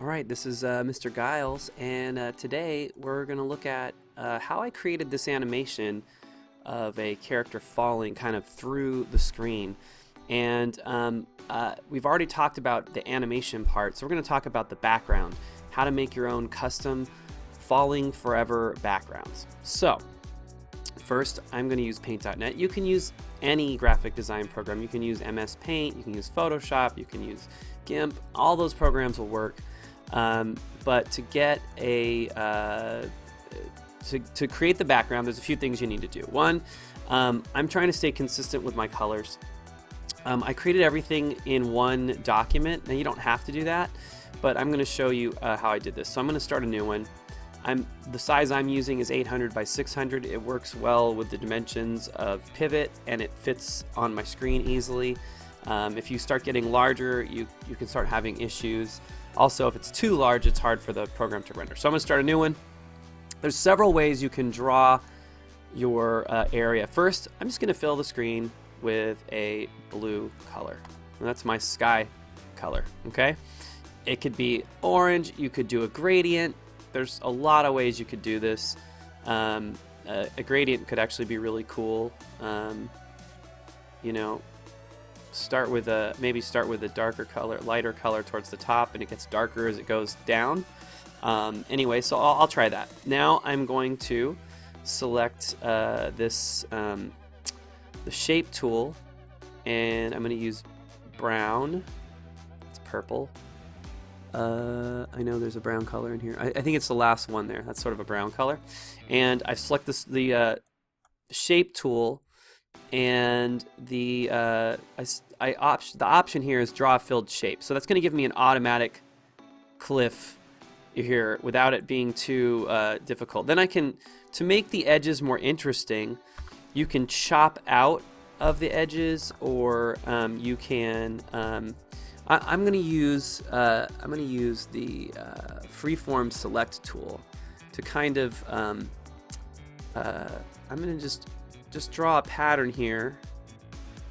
Alright, this is Mr. Giles, and today we're going to look at how I created this animation of a character falling kind of through the screen. And we've already talked about the animation part, so we're going to talk about the background, how to make your own custom falling forever backgrounds. So, first I'm going to use Paint.net. You can use any graphic design program. You can use MS Paint, you can use Photoshop, you can use GIMP. All those programs will work. But to get a to create the background, there's a few things you need to do. One, I'm trying to stay consistent with my colors. I created everything in one document. Now you don't have to do that, but I'm going to show you how I did this. So I'm going to start a new one. The size I'm using is 800 by 600. It works well with the dimensions of pivot, and it fits on my screen easily. If you start getting larger, you can start having issues. Also, if it's too large, it's hard for the program to render. So I'm going to start a new one. There's several ways you can draw your area. First, I'm just going to fill the screen with a blue color. And that's my sky color, okay? It could be orange. You could do a gradient. There's a lot of ways you could do this. A gradient could actually be really cool. You know, maybe start with a darker color, lighter color towards the top, and it gets darker as it goes down. Anyway, so I'll try that. Now I'm going to select the shape tool, and I'm going to use brown. It's purple. I know there's a brown color in here. I think it's the last one there. That's sort of a brown color. And I select the shape tool, and the option here is draw a filled shape. So that's going to give me an automatic cliff here without it being too difficult. Then I can, to make the edges more interesting, you can chop out of the edges, or you can. I'm going to use the freeform select tool to kind of. I'm going to just draw a pattern here,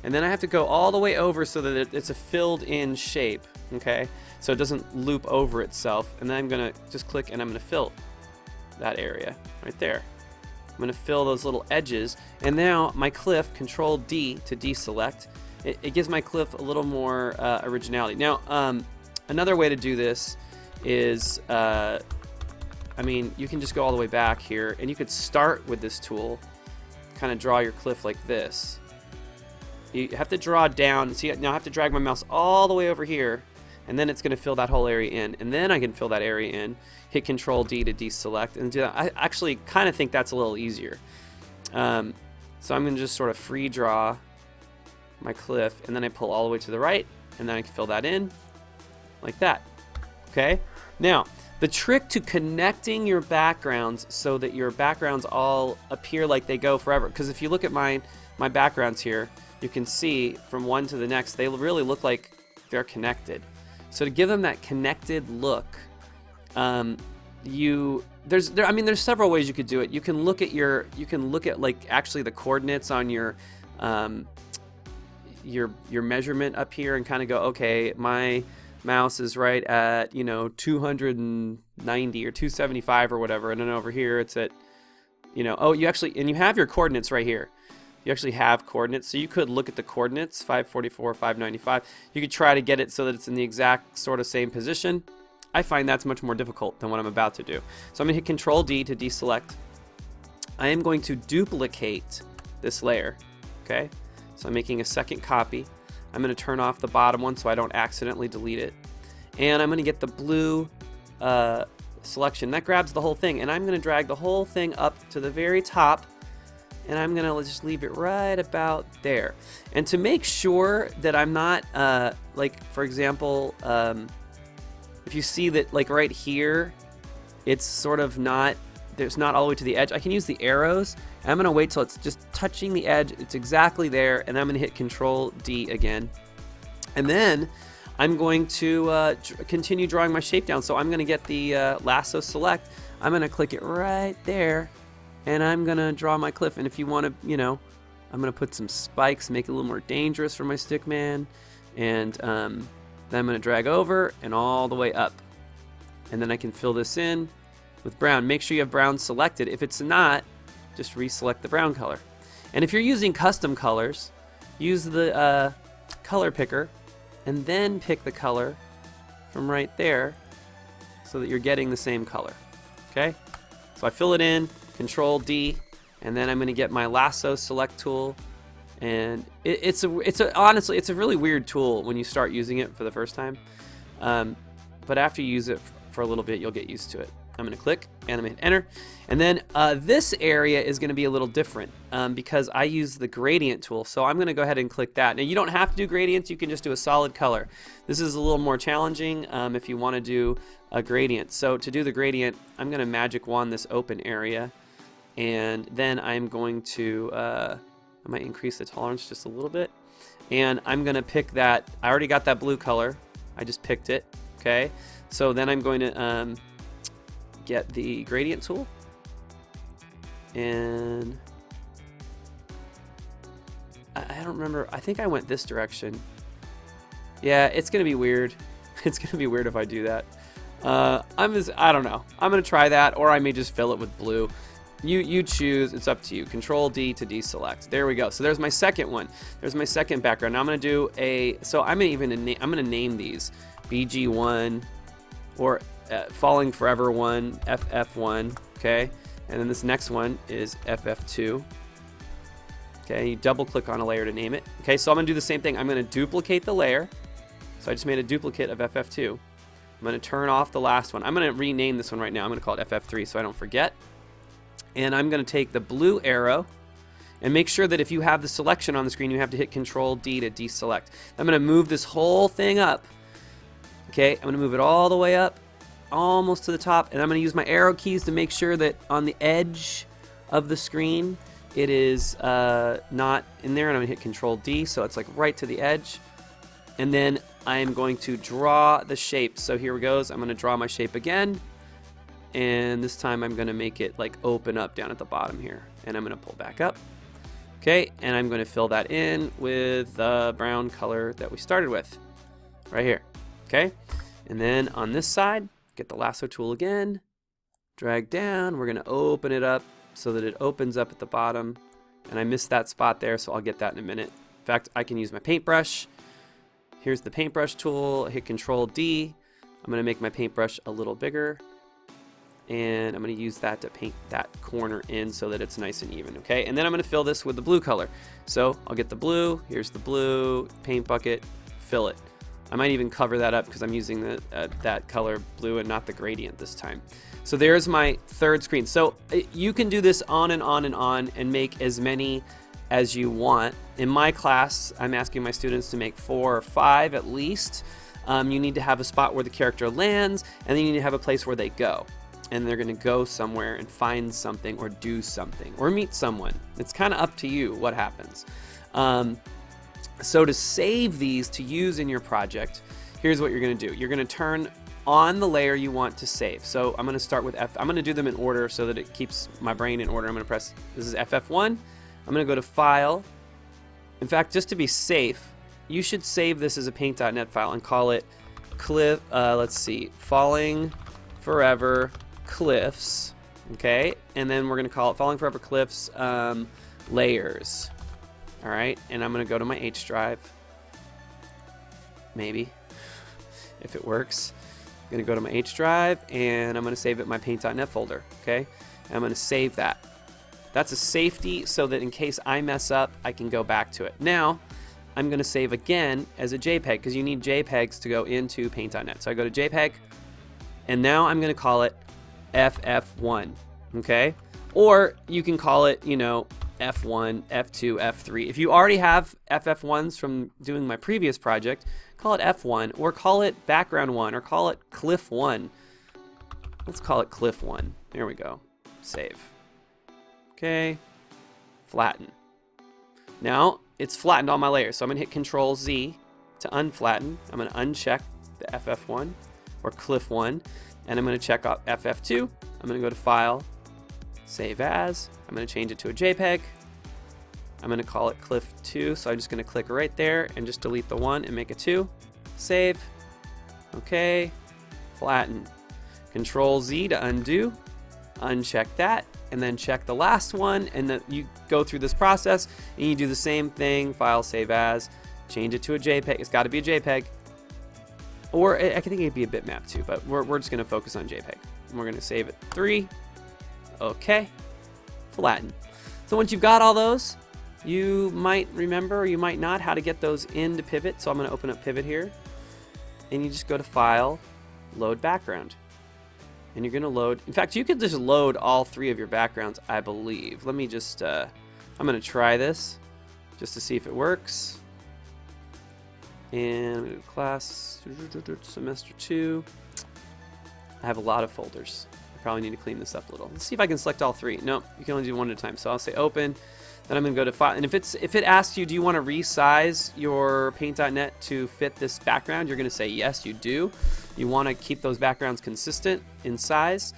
and then I have to go all the way over so that it's a filled in shape, okay, so it doesn't loop over itself. And then I'm gonna just click, and I'm gonna fill that area right there. I'm gonna fill those little edges, and now my cliff, Control D to deselect, it gives my cliff a little more originality. Now another way to do this is I mean, you can just go all the way back here, and you could start with this tool, kind of draw your cliff like this. You have to draw down. See, now I have to drag my mouse all the way over here, and then it's going to fill that whole area in, and then I can fill that area in. Hit Control D to deselect, and do that. I actually kind of think that's a little easier. So I'm going to just sort of free draw my cliff, and then I pull all the way to the right, and then I can fill that in like that. Okay. Now, the trick to connecting your backgrounds so that your backgrounds all appear like they go forever, because if you look at my backgrounds here, you can see from one to the next, they really look like they're connected. So to give them that connected look, there's several ways you could do it. You can look at like actually the coordinates on your measurement up here, and kind of go, okay, my mouse is right at 290 or 275 or whatever, and then over here it's at you have your coordinates right here. You actually have coordinates, so you could look at the coordinates 544, 595. You could try to get it so that it's in the exact sort of same position. I find that's much more difficult than what I'm about to do. So I'm going to hit Control D to deselect. I am going to duplicate this layer. Okay, so I'm making a second copy. I'm going to turn off the bottom one so I don't accidentally delete it. And I'm going to get the blue selection. That grabs the whole thing. And I'm going to drag the whole thing up to the very top. And I'm going to just leave it right about there. And to make sure that I'm not, like, for example, if you see that, like, right here, it's sort of not, there's not all the way to the edge, I can use the arrows. I'm going to wait till it's just touching the edge. It's exactly there, and I'm going to hit Control D again. And then I'm going to continue drawing my shape down. So I'm going to get the lasso select. I'm going to click it right there, and I'm going to draw my cliff. And if you want to, I'm going to put some spikes, make it a little more dangerous for my stick man. And then I'm going to drag over and all the way up. And then I can fill this in with brown. Make sure you have brown selected. If it's not, just reselect the brown color. And if you're using custom colors, use the color picker and then pick the color from right there so that you're getting the same color. Okay? So I fill it in, Control D, and then I'm going to get my lasso select tool. And honestly, it's a really weird tool when you start using it for the first time. But after you use it for a little bit, you'll get used to it. I'm going to click and I'm going to enter. And then this area is going to be a little different because I use the gradient tool. So I'm going to go ahead and click that. Now you don't have to do gradients. You can just do a solid color. This is a little more challenging if you want to do a gradient. So to do the gradient, I'm going to magic wand this open area. And then I'm going to, I might increase the tolerance just a little bit. And I'm going to pick that. I already got that blue color. I just picked it. Okay. So then I'm going to get the gradient tool, and I don't remember. I think I went this direction. Yeah, it's gonna be weird. It's gonna be weird if I do that. I don't know. I'm gonna try that, or I may just fill it with blue. You choose. It's up to you. Control D to deselect. There we go. So there's my second one. There's my second background. Now I'm gonna do a. So I'm gonna name these BG1 or Falling Forever 1, FF1, okay? And then this next one is FF2. Okay, you double click on a layer to name it. Okay, so I'm gonna do the same thing. I'm gonna duplicate the layer. So I just made a duplicate of FF2. I'm gonna turn off the last one. I'm gonna rename this one right now. I'm gonna call it FF3 so I don't forget. And I'm gonna take the blue arrow and make sure that if you have the selection on the screen, you have to hit Control D to deselect. I'm gonna move this whole thing up. Okay, I'm gonna move it all the way up, almost to the top, and I'm going to use my arrow keys to make sure that on the edge of the screen it is not in there, and I'm going to hit Control D so it's like right to the edge. And then I'm going to draw the shape. So here it goes. I'm going to draw my shape again, and this time I'm going to make it like open up down at the bottom here, and I'm going to pull back up. Okay, and I'm going to fill that in with the brown color that we started with right here. Okay, and then on this side, get the lasso tool again, drag down. We're going to open it up so that it opens up at the bottom. And I missed that spot there, so I'll get that in a minute. In fact, I can use my paintbrush. Here's the paintbrush tool. Hit Control D. I'm going to make my paintbrush a little bigger. And I'm going to use that to paint that corner in so that it's nice and even. Okay, and then I'm going to fill this with the blue color. So I'll get the blue. Here's the blue paint bucket. Fill it. I might even cover that up because I'm using that color blue and not the gradient this time. So there's my third screen. So you can do this on and on and on and make as many as you want. In my class, I'm asking my students to make 4 or 5 at least. You need to have a spot where the character lands, and then you need to have a place where they go. And they're going to go somewhere and find something or do something or meet someone. It's kind of up to you what happens. So to save these to use in your project, here's what you're going to do. You're going to turn on the layer you want to save. So I'm going to start with I'm going to do them in order so that it keeps my brain in order. I'm going to press, this is FF1. I'm going to go to File. In fact, just to be safe, you should save this as a Paint.net file and call it let's see, Falling Forever Cliffs. Okay, and then we're going to call it Falling Forever Cliffs Layers. All right, and I'm going to go to my H drive, maybe, if it works. I'm going to go to my H drive, and I'm going to save it in my Paint.net folder, okay? And I'm going to save that. That's a safety so that in case I mess up, I can go back to it. Now, I'm going to save again as a JPEG because you need JPEGs to go into Paint.net. So I go to JPEG, and now I'm going to call it FF1, okay? Or you can call it, you know, F1, F2, F3. If you already have FF1s from doing my previous project, call it F1, or call it background 1, or call it cliff 1. Let's call it cliff 1. There we go. Save. Okay. Flatten. Now it's flattened all my layers, so I'm going to hit Control Z to unflatten. I'm going to uncheck the FF1 or cliff 1, and I'm going to check out FF2. I'm going to go to File, Save As. I'm going to change it to a JPEG. I'm going to call it Cliff 2, so I'm just going to click right there and just delete the 1 and make a 2. Save. Okay. Flatten. Control Z to undo, uncheck that, and then check the last one, and then you go through this process and you do the same thing. File, save as, change it to a JPEG. It's got to be a JPEG, or I think it'd be a bitmap too, but we're just going to focus on JPEG. And we're going to save it 3. Okay, flatten. So once you've got all those, you might remember, or you might not, how to get those into Pivot. So I'm going to open up Pivot here, and you just go to File, Load Background. And you're going to load, in fact, you could just load all 3 of your backgrounds, I believe. Let me just, I'm going to try this just to see if it works. And I'm going to class, semester 2. I have a lot of folders. I probably need to clean this up a little. Let's see if I can select all 3. No, you can only do one at a time. So I'll say open. Then I'm going to go to File. And if it asks you, do you want to resize your Paint.net to fit this background, you're going to say yes, you do. You want to keep those backgrounds consistent in size.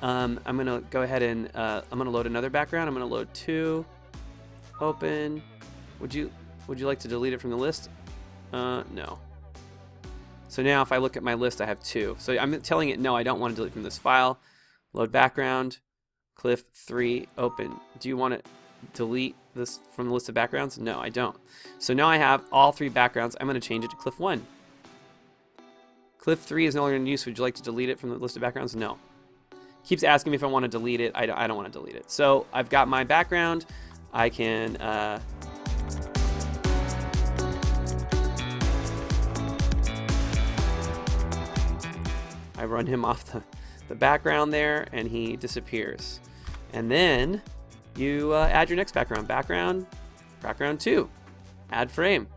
I'm going to go ahead and I'm going to load another background. I'm going to load 2. Open. Would you like to delete it from the list? No. So now if I look at my list, I have 2. So I'm telling it no, I don't want to delete from this file. Load background. Cliff 3. Open. Do you want to delete this from the list of backgrounds? No, I don't. So now I have all 3 backgrounds. I'm going to change it to Cliff 1. Cliff 3 is no longer in use. Would you like to delete it from the list of backgrounds? No. Keeps asking me if I want to delete it. I don't want to delete it. So I've got my background. I can I run him off the background there, and he disappears. And then you add your next background. Background 2. Add frame.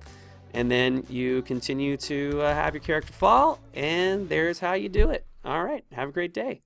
And then you continue to have your character fall, and there's how you do it. All right, have a great day.